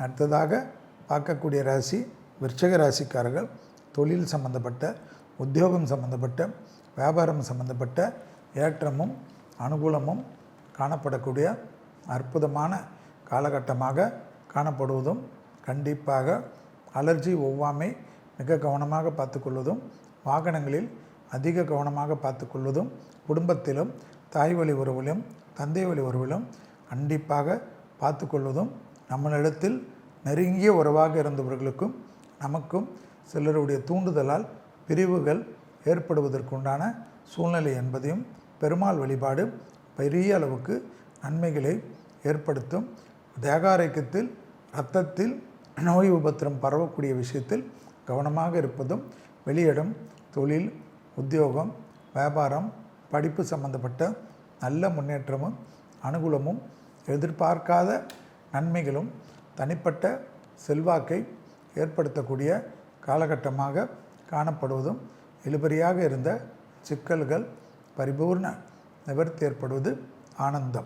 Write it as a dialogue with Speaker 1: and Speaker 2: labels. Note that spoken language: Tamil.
Speaker 1: அடுத்ததாக பார்க்கக்கூடிய ராசி விருச்சிக ராசிக்காரர்கள். தொழில் சம்பந்தப்பட்ட, உத்தியோகம் சம்பந்தப்பட்ட, வியாபாரம் சம்பந்தப்பட்ட ஏற்றமும் அனுகூலமும் காணப்படக்கூடிய அற்புதமான காலகட்டமாக காணப்படுவதும், கண்டிப்பாக அலர்ஜி ஒவ்வாமை மிக கவனமாக பார்த்துக்கொள்வதும், வாகனங்களில் அதிக கவனமாக பார்த்துக்கொள்வதும், குடும்பத்திலும் தாய் வழி உறவிலும் தந்தை வழி உறவிலும் கண்டிப்பாக பார்த்துக்கொள்வதும், நம்மளிடத்தில் நெருங்கிய உறவாக இருந்தவர்களுக்கும் நமக்கும் சிலருடைய தூண்டுதலால் பிரிவுகள் ஏற்படுவதற்குண்டான சூழ்நிலை என்பதையும், பெருமாள் வழிபாடு பெரிய அளவுக்கு நன்மைகளை ஏற்படுத்தும். தேகாரோக்கியத்தில் இரத்தத்தில் நோய் உபத்திரம் பரவக்கூடிய விஷயத்தில் கவனமாக இருப்பதும், வெளியிடம், தொழில், உத்தியோகம், வியாபாரம், படிப்பு சம்பந்தப்பட்ட நல்ல முன்னேற்றமும் அனுகூலமும், எதிர்பார்க்காத நன்மைகளும், தனிப்பட்ட செல்வாக்கை ஏற்படுத்தக்கூடிய காலகட்டமாக காணப்படுவதும், இழுபறியாக இருந்த சிக்கல்கள் பரிபூர்ண நிவர்த்தி ஏற்படுவது ஆனந்தம்.